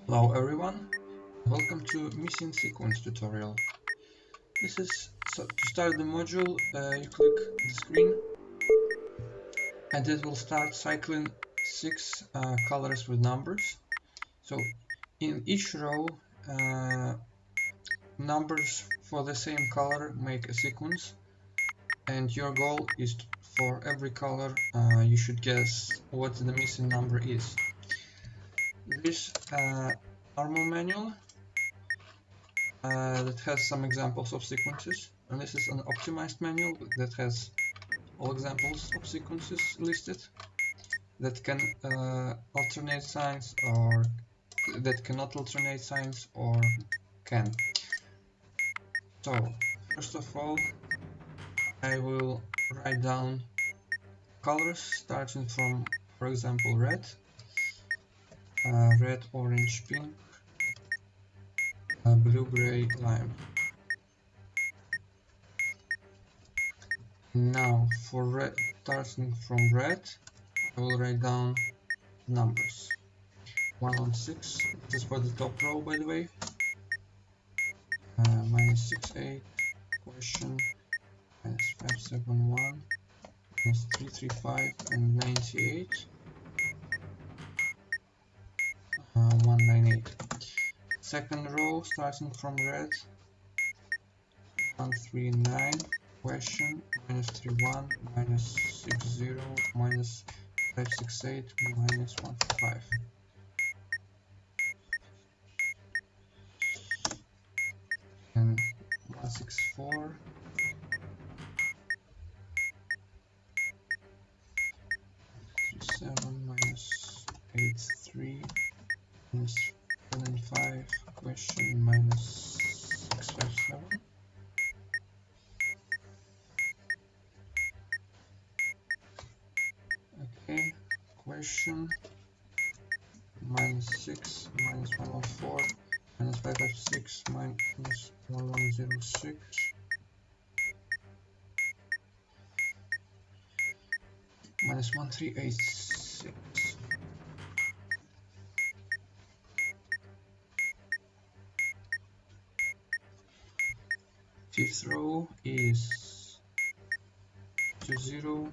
Hello everyone, welcome to Missing Sequence tutorial. This is to start the module, you click the screen and it will start cycling 6 colors with numbers. So in each row, numbers for the same color make a sequence, and your goal is for every color you should guess what the missing number is. This normal manual that has some examples of sequences, and this is an optimized manual that has all examples of sequences listed that can alternate signs, or that cannot alternate signs, or can. So first of all, I will write down colors starting from, for example, red, orange, pink, blue, gray, lime. Now for red, starting from red, I will write down numbers 1 on 6. This is for the top row, by the way. Minus 6, 8, question, minus 5, 7, 1, minus 3, 3, 5, and 98, 1, 9, 8. Second row, starting from red, 1, 3, 9, question, minus 3, 1, minus 6, 0, minus 5, 6, 8, minus 1, 5. And 1, 6, 4, 3, 7, minus 8, 3, minus 7, 5, question, minus 6, 5, 7. Okay, question, minus 6, minus 1, 1, 4, minus 5, 5, 6, minus 1, 1, 0, 6. Minus 1, 3, 8, 6. Fifth row is 2, 0,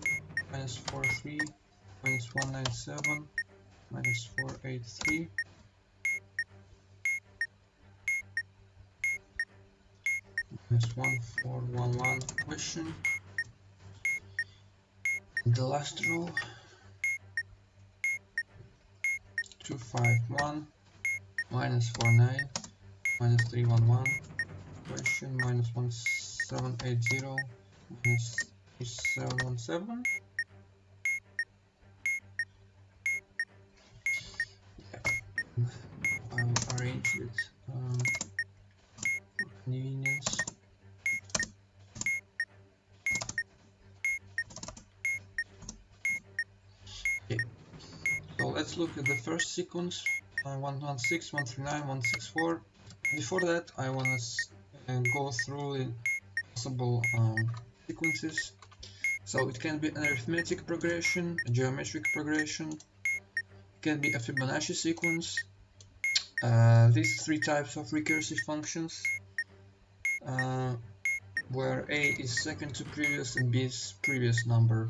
minus 4, 3, minus 1, 9, 7, minus 4, 8, 3. Minus 1, 4, 1, 1, question. The last row, 2, 5, 1, minus 4, 9, minus 3, 1, 1, question, minus 1, 7, 8, 0, minus 3, 7, 1, 7. I will arrange it for convenience. Okay, so let's look at the first sequence, 116, 139, 164. Before that, I want to go through the possible sequences. So it can be an arithmetic progression, a geometric progression, it can be a Fibonacci sequence. These three types of recursive functions, where A is second to previous and B is previous number,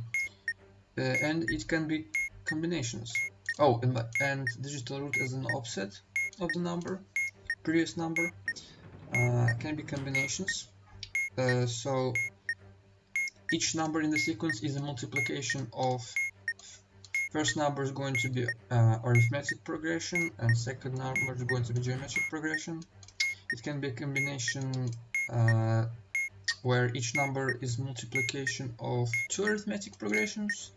and it can be combinations. Oh, and digital root as an offset of the number, previous number, can be combinations. So each number in the sequence is a multiplication of first number is going to be arithmetic progression, and second number is going to be geometric progression. It can be a combination where each number is multiplication of two arithmetic progressions.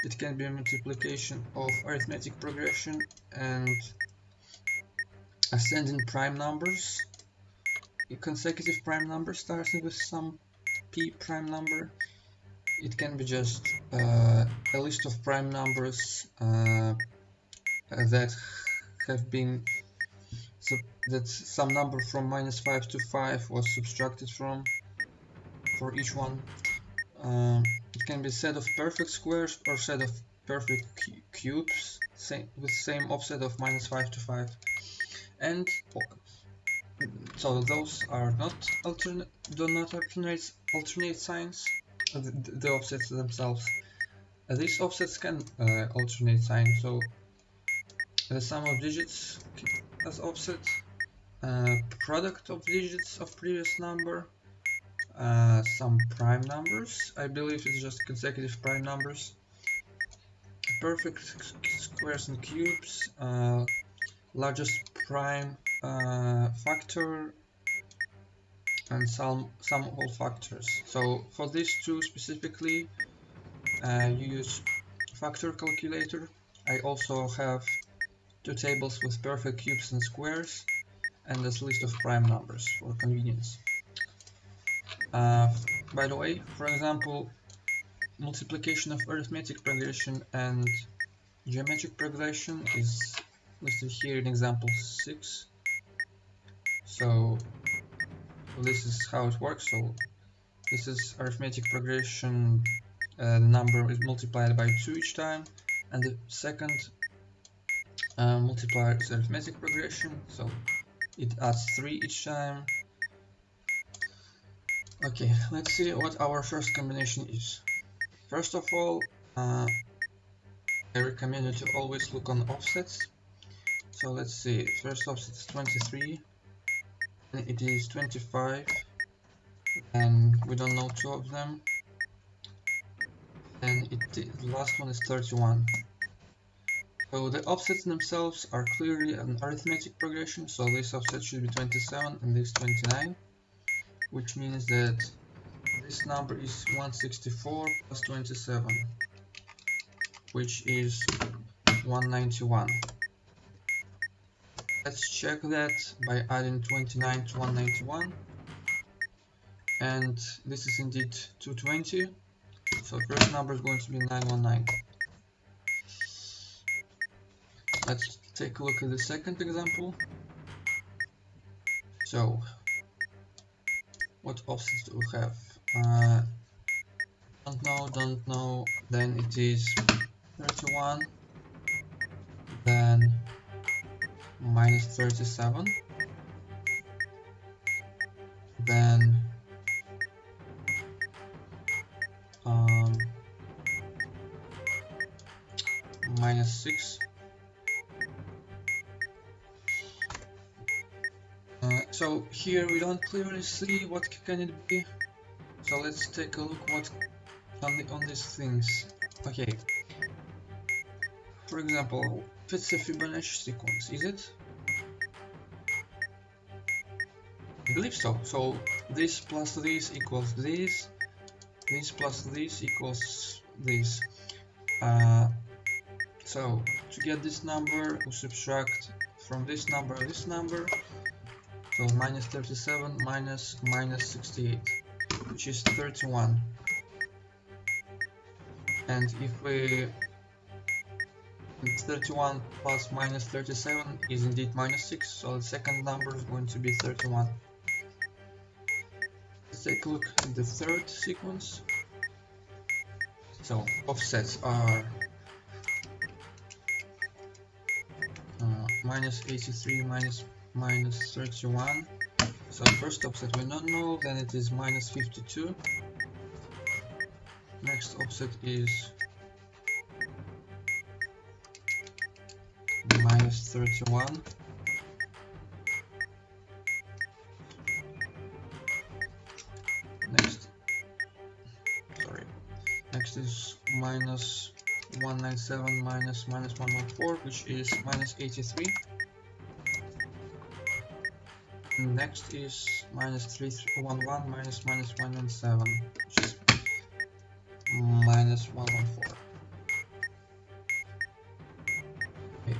It can be a multiplication of arithmetic progression and ascending prime numbers, consecutive prime numbers starting with some p prime number. It can be just a list of prime numbers that have been that some number from minus 5 to 5 was subtracted from for each one. It can be a set of perfect squares or set of perfect cubes with same offset of minus 5 to 5. and so those are not do not alternate signs, the offsets themselves. These offsets can alternate signs, so the sum of digits as offset, product of digits of previous number, some prime numbers, I believe it's just consecutive prime numbers, perfect squares and cubes, largest prime factor, and some whole factors. So for these two specifically, you use factor calculator. I also have two tables with perfect cubes and squares, and this list of prime numbers for convenience. By the way, for example, multiplication of arithmetic progression and geometric progression is listed here in example 6. So this is how it works. So this is arithmetic progression, the number is multiplied by 2 each time, and the second multiplier is arithmetic progression, so it adds 3 each time. Okay, let's see what our first combination is. First of all, I recommend you to always look on offsets. So let's see, first offset is 23, and it is 25, and we don't know two of them, and the last one is 31. So the offsets themselves are clearly an arithmetic progression, so this offset should be 27 and this 29, which means that this number is 164 plus 27, which is 191. Let's check that by adding 29 to 191, and this is indeed 220, so first number is going to be 919. Let's take a look at the second example. So what offsets do we have? Don't know, then it is 31, then minus 37, then minus 6. So here we don't clearly see what can it be. So let's take a look what on these things. Okay. For example, if it's a Fibonacci sequence, is it? I believe so. So this plus this equals this. This plus this equals this. So to get this number, we subtract from this number this number. So minus 37 minus 68, which is 31. And if we 31 plus minus 37 is indeed minus 6, so the second number is going to be 31. Let's take a look at the third sequence. So offsets are minus 83 minus 31. So first offset we don't know, then it is minus 52. Next offset is minus 31. Next is minus 197 minus 114, which is minus 83. Next is minus 311 minus 117, which is minus 114. Okay.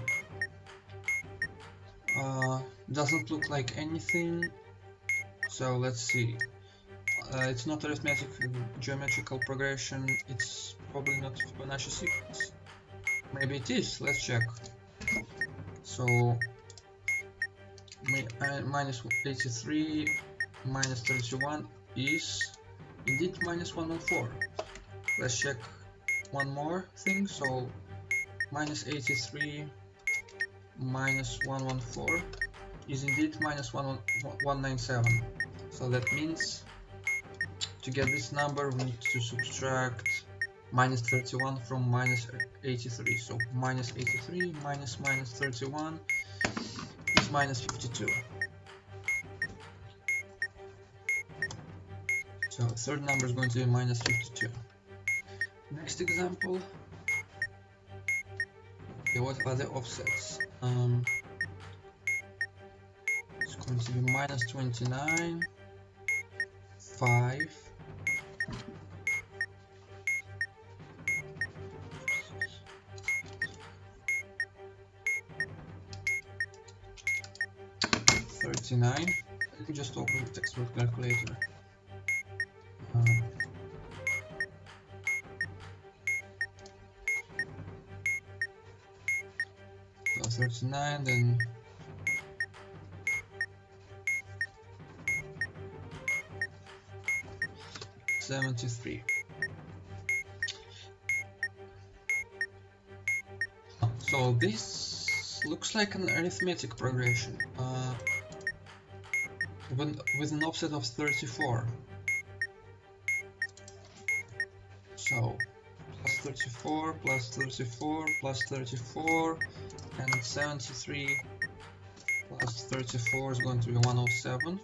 Doesn't look like anything, so let's see. It's not arithmetic geometrical progression, it's probably not Fibonacci sequence. Maybe it is, let's check. So minus 83 minus 31 is indeed minus 114. Let's check one more thing. So minus 83 minus 114 is indeed minus 197. So that means to get this number we need to subtract minus 31 from minus 83. So minus 83 minus 31 is minus 52. So the third number is going to be minus 52. Next example. Okay, what are the offsets? It's going to be minus 29, 5, 39. Let me just open the textbook calculator. 39, then 73. So this looks like an arithmetic progression with an offset of 34. So plus 34 plus 34 plus 34 and 73 plus 34 is going to be 107.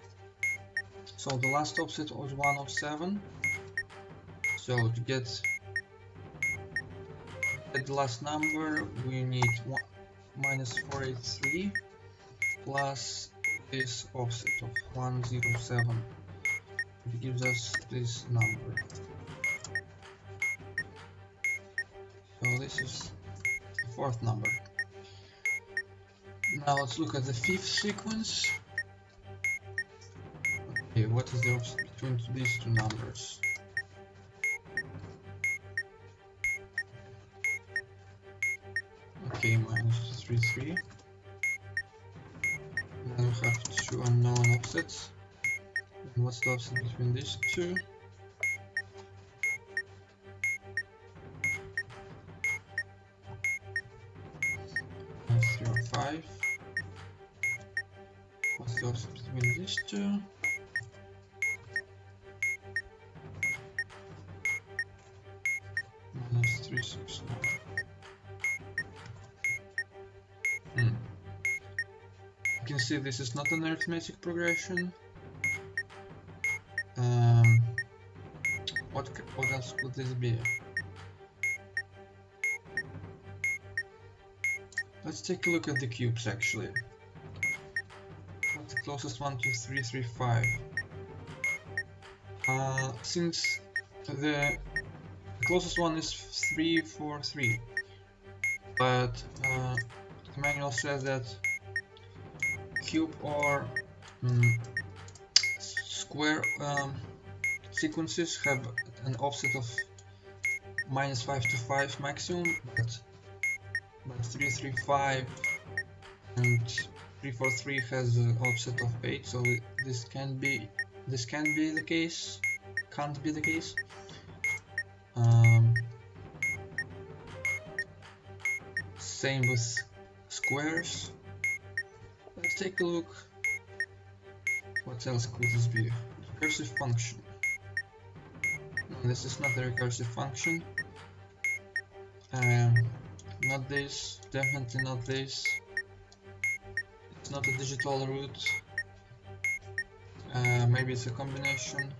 So the last offset was 107. So to get the last number we need minus 483 plus this offset of 107. It gives us this number. So this is the fourth number. Now let's look at the fifth sequence. Okay, what is the offset between these two numbers? Okay, minus 33. Then we have two unknown offsets. And what's the offset between these two? Minus 3 or 5. What's the offset between these two? Minus 3, 6, 9. You can see this is not an arithmetic progression. What else could this be? Let's take a look at the cubes actually. What's the closest one to 3, 3, 5? Since the closest one is 3, 4, 3, but the manual says that cube or square sequences have an offset of minus 5 to 5 maximum, but 3, 3, 5 and 3, 4, 3 has an offset of 8, so this can be the case, can't be the case. Same with squares. Let's take a look. What else could this be? Recursive function. No, this is not a recursive function. Not this, definitely not this. It's not a digital root. Maybe it's a combination.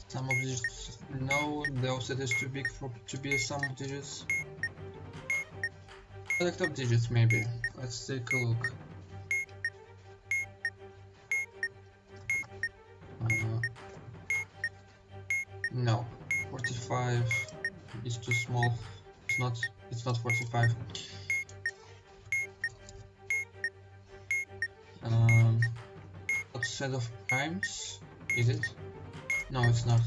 Sum of digits. No, the offset is too big to be a sum of digits. Product of digits, maybe. Let's take a look. No, 45 is too small. It's not 45. What set of primes is it? No, it's not.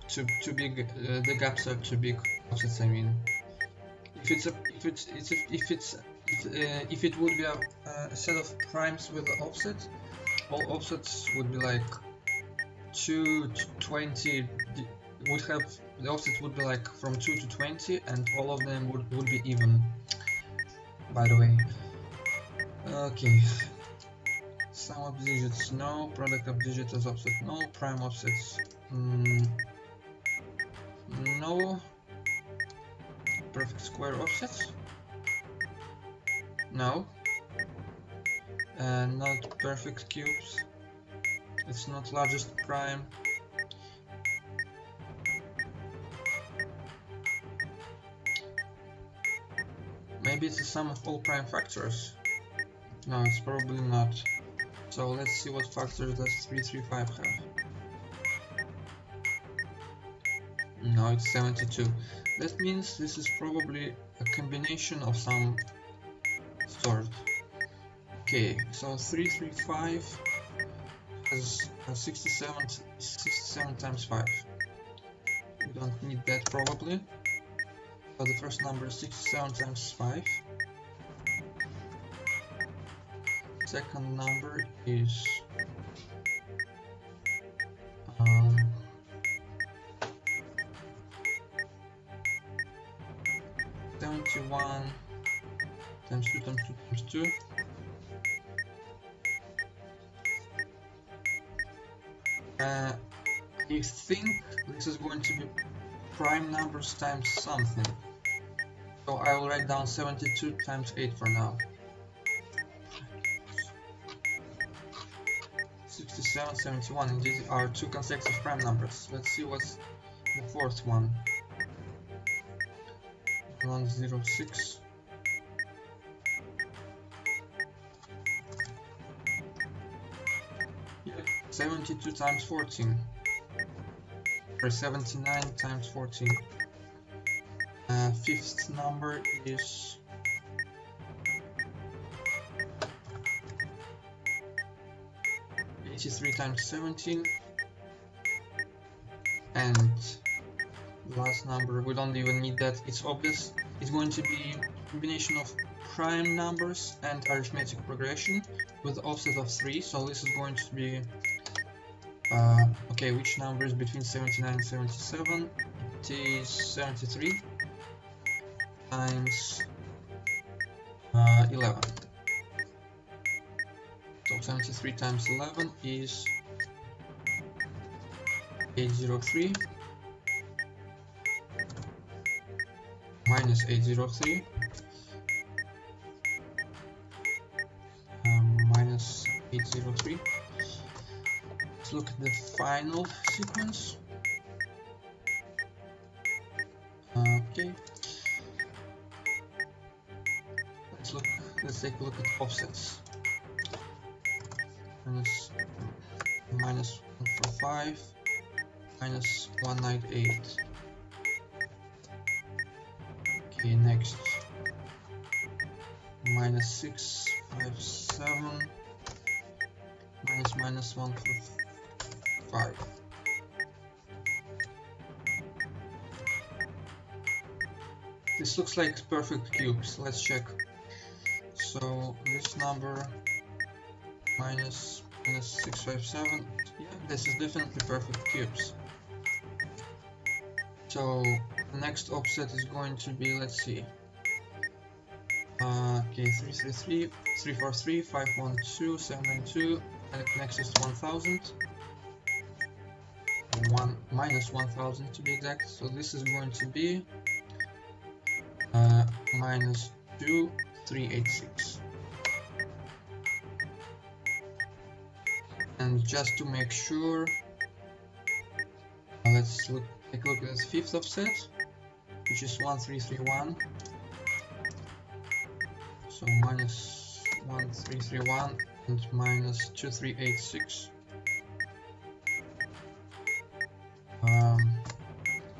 Too big. The gaps are too big. Offsets, I mean. If it would be a set of primes with an offset, all offsets would be like 2 to 20 would have, the offset would be like from 2 to 20, and all of them would be even, by the way. Okay, sum of digits no, product of digits as offset no, prime offsets no, perfect square offsets no, and not perfect cubes, it's not largest prime. Maybe it's the sum of all prime factors. No, it's probably not. So let's see what factors does 335 have. No, it's 72. That means this is probably a combination of some sort. Okay, so 335 has 67 times 5. We don't need that probably. So the first number is 67 times 5. Second number is 71 times 2 times 2 times 2. I think this is going to be prime numbers times something. So I will write down 72 times 8 for now. 67, 71, and these are two consecutive prime numbers. Let's see what's the fourth one. 106. Yeah, 72 times 14. Or 79 times 14. Fifth number is 83 times 17, and the last number, we don't even need that, it's obvious, it's going to be a combination of prime numbers and arithmetic progression with offset of 3, so this is going to be okay, which number is between 79 and 77? It is 73 times 11. So 73 times 11 is 803 minus 803 minus 803. Let's look at the final sequence. Okay. Let's take a look at offsets. Minus 145 minus 198. Okay, next minus 657 minus 145. This looks like perfect cubes. Let's check. So this number minus 657, yeah, this is definitely perfect cubes. So the next offset is going to be, let's see, okay, 333, 343, 512, 792, and next is 1000, minus 1000 to be exact. So this is going to be minus 2386. And just to make sure, let's take a look at the fifth offset, which is 1331. So minus 1331 and minus 2386.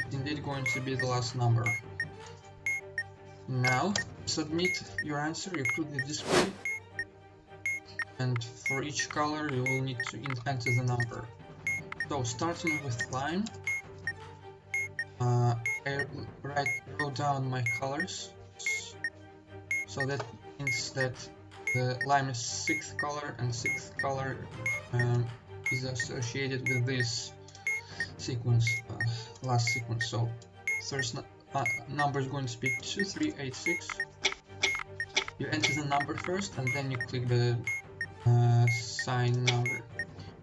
It's indeed going to be the last number. Now submit your answer, you put the display, and for each color you will need to enter the number. So starting with lime, I wrote down my colors, so that means that the lime is 6th color, and 6th color is associated with this sequence. last sequence. So first number is going to be 2386. You enter the number first and then you click the sign number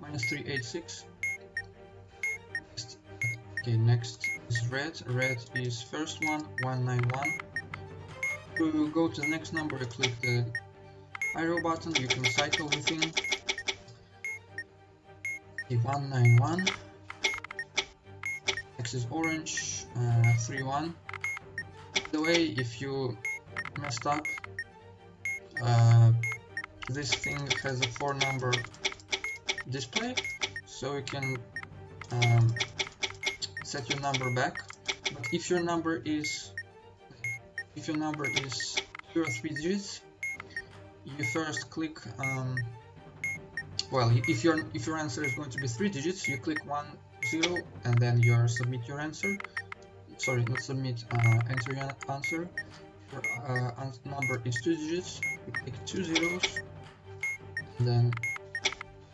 -386. Okay, next is red. Red is first one, 191. To go to the next number, you click the arrow button. You can cycle within. Okay, 191. Next is orange, 31. By the way, if you messed up, this thing has a 4-number display, so you can set your number back. But if your number is 2 or 3 digits, you first click well, if your answer is going to be 3 digits, you click 1 0 and then you submit your answer. Sorry, not submit, enter your answer. Your number is 2 digits, you click 2 zeros and then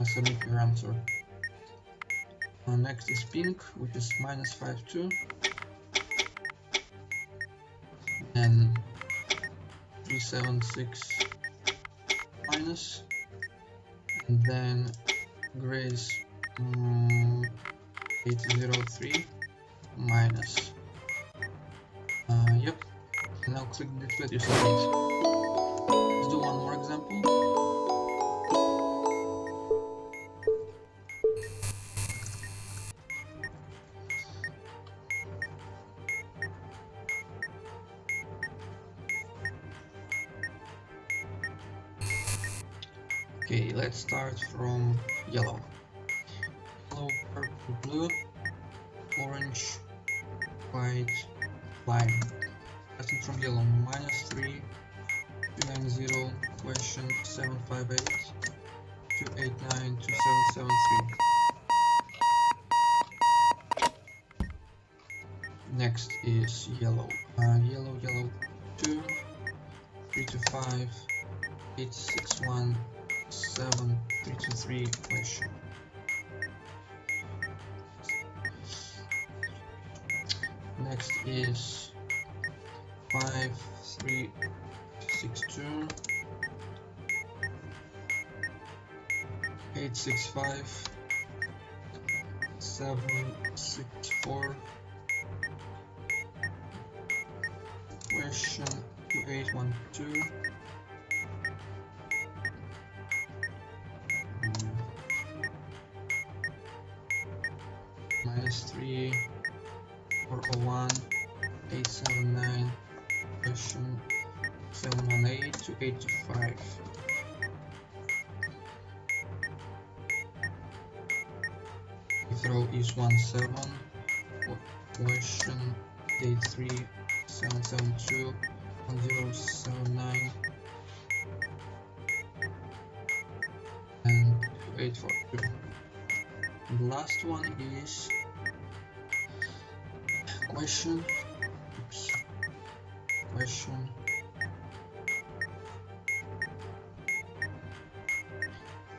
submit your answer. Next is pink, which is -52, and 376 minus, and then gray is 803 minus. Yep. Now click the display to submit. Let's do one more example. Okay, let's start from yellow. Yellow, purple, blue, orange, white, lime. Starting from yellow, -3, 290, question 758, 289, 2773. Next is yellow. Yellow, 2, 325, 861, 7323 question. Next is 5362, 865, 764 question 2812. -3 401 879 question 718 to 825. Throw is 17 question date 3 772 1079 and 842. The last one is question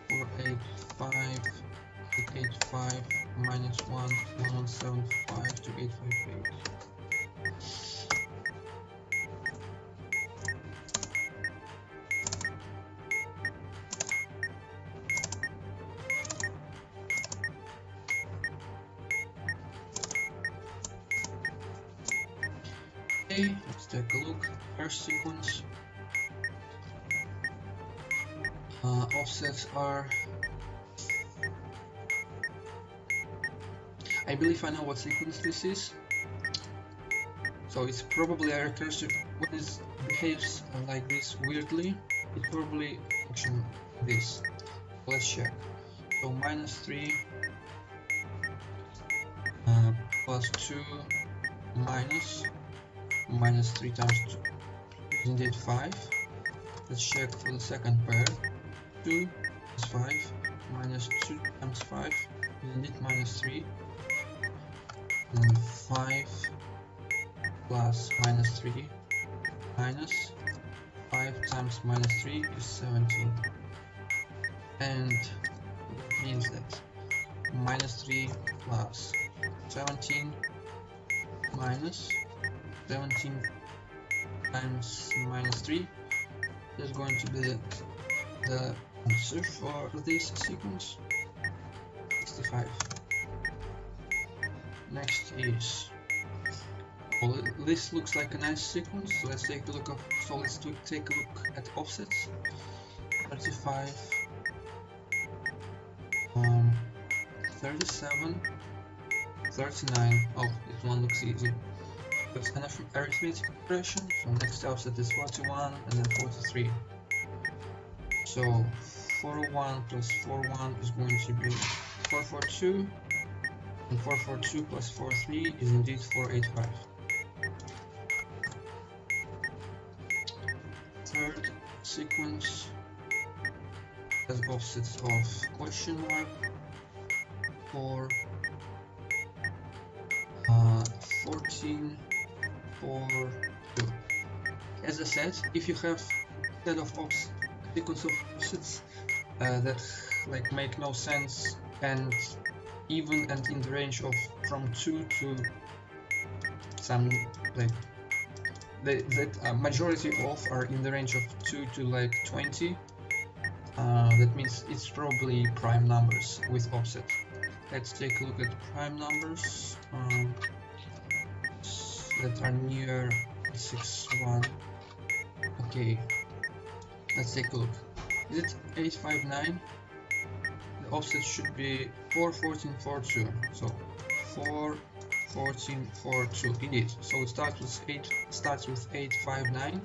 485 885 minus 1 1175 to 858. Okay, let's take a look. First sequence. Offsets are... I believe I know what sequence this is. So it's probably a recursive. When it behaves like this weirdly, it probably functions like this. Let's check. So -3 plus 2 minus 3 times 2 is indeed 5. Let's check for the second pair. 2 is 5 minus 2 times 5 is indeed -3. And 5 plus -3 minus 5 times -3 is 17. And that means that -3 plus 17 minus 17 times minus 3. That's going to be the answer for this sequence. 65. Next is, well, this looks like a nice sequence, so let's take a look at offsets. 35, 37, 39. Oh, this one looks easy. It's an arithmetic progression, so next offset is 41 and then 43. So 401 plus 41 is going to be 442, and 442 plus 43 is indeed 485. Third sequence has offsets of question mark, 4, 14, 4, 2. As I said, if you have instead of sequence of offsets that like make no sense and even and in the range of from 2 to some like that majority of are in the range of 2 to like 20, that means it's probably prime numbers with offset. Let's take a look at prime numbers that are near 61. Okay, let's take a look. Is it 859? The offset should be 4, 14, 4, 2. So 4, 14, 4, 2. Indeed. So it starts with 859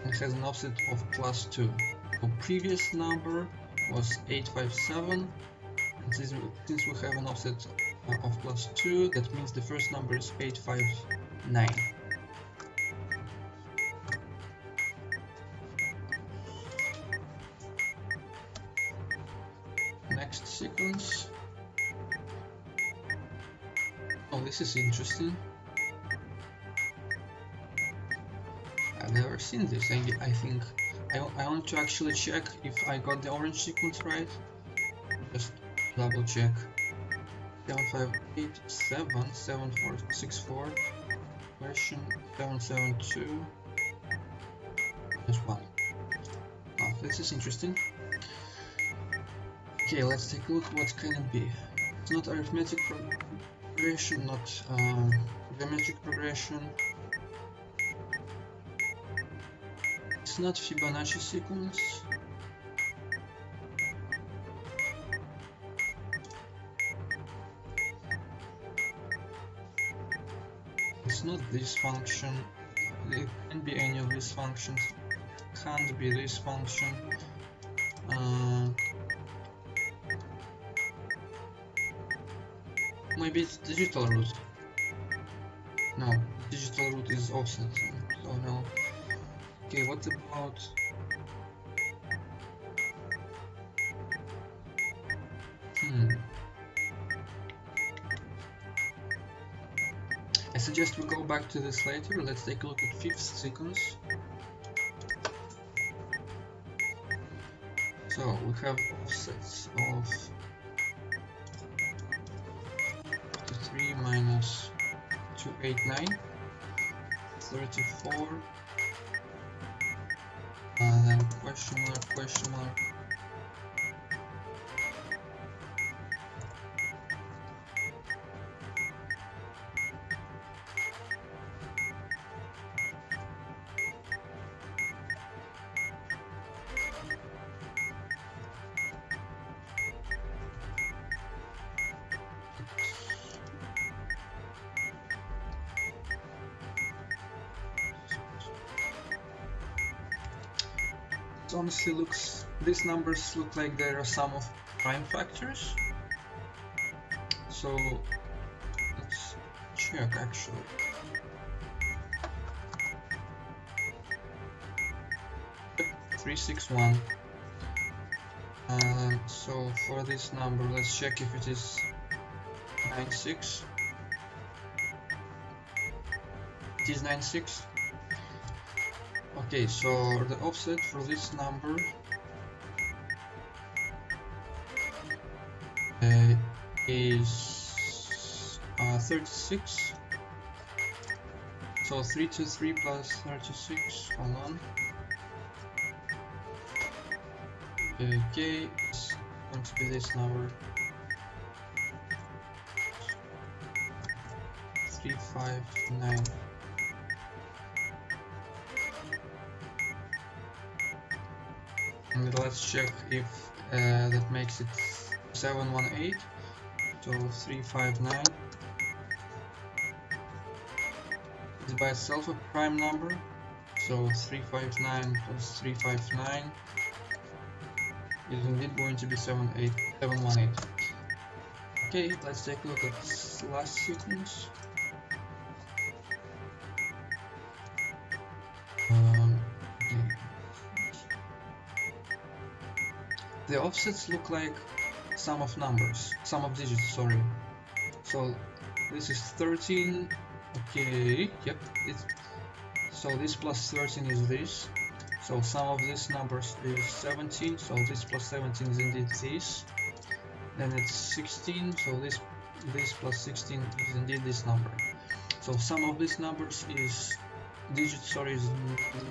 and has an offset of plus 2. The previous number was 857, and since we have an offset of plus 2, that means the first number is 859. Next sequence. Oh, this is interesting. I've never seen this. I think I want to actually check if I got the orange sequence right. Just double check. 7587 7464 question 772 1. Oh, this is interesting. Okay, let's take a look. What can it be? It's not arithmetic progression, not geometric progression. It's not Fibonacci sequence. It's not this function. It can't be any of these functions. Can't be this function. Maybe it's digital root. No, digital root is offset. So no. Okay, what about I suggest we go back to this later. Let's take a look at fifth sequence. So we have offsets of 3 minus 289, 34, and then question mark, question mark. Honestly these numbers look like they're a sum of prime factors, so let's check actually. Yep, 361. So for this number, let's check if it is 96. It is 96. Okay, so the offset for this number is 36. So 323 plus 36, hold on. Okay, it's going to be this number. 359. And let's check if that makes it 718. So 359 is by itself a prime number. So 359 plus 359 is indeed going to be 718. Okay, let's take a look at this last sequence. Okay. The offsets look like sum of digits, sorry. So this is 13, okay, yep, so this plus 13 is this. So sum of these numbers is 17, so this plus 17 is indeed this. Then it's 16, so this plus 16 is indeed this number. So sum of these numbers is is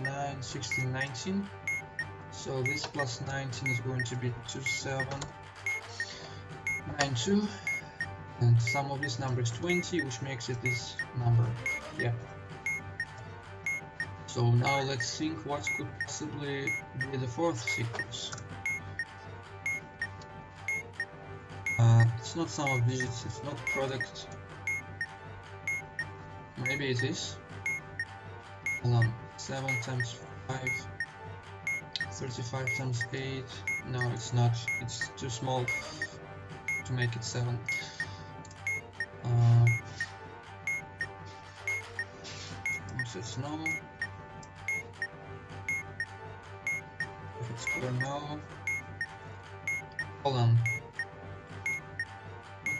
9, 16, 19. So this plus 19 is going to be 2792, and sum of this number is 20, which makes it this number. Yeah. So now let's think what could possibly be the fourth sequence. It's not sum of digits, it's not product. Maybe it is. Hold on, 7 times 5, 35 times 8. No, it's not. It's too small to make it 7. Offsets no. Perfect square no. Hold on.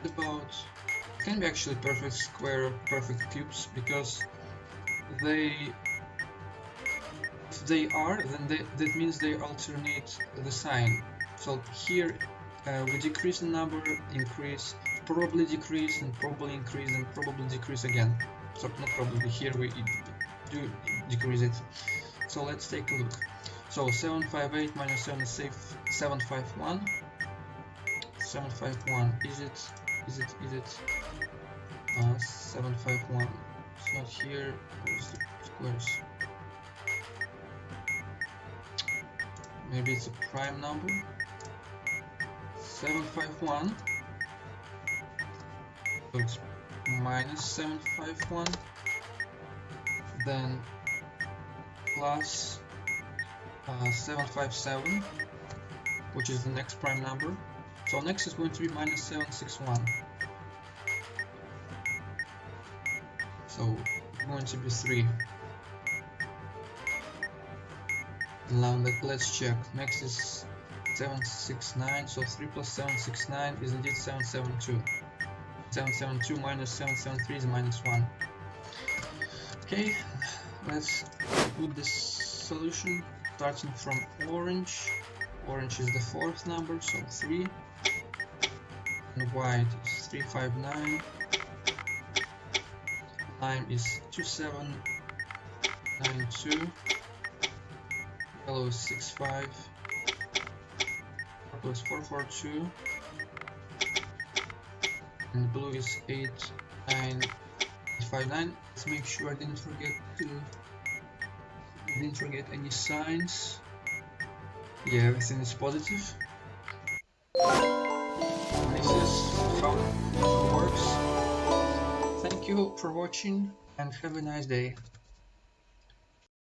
What about? It can be actually perfect square or perfect cubes, because if they are, then that means they alternate the sign. So here we decrease the number, increase, probably decrease, and probably increase, and probably decrease again. So not probably, here we do decrease it. So let's take a look. So 758 minus 751. 751, is it 751? It's not here. Where's the squares? Maybe it's a prime number. 751. So it's minus 751. Then plus 757, which is the next prime number. So next is going to be minus 761. So it's going to be 3. Now let's check. Next is 769. So 3 plus 769 is indeed 772. 772 minus 773 is minus 1. Okay, let's put this solution starting from orange. Orange is the fourth number, so 3. And white is 359. Lime is 2792. Yellow is 65. Purple is 442. And blue is 8959. Let's make sure I didn't forget any signs. Yeah, everything is positive. This is how it works. Thank you for watching and have a nice day.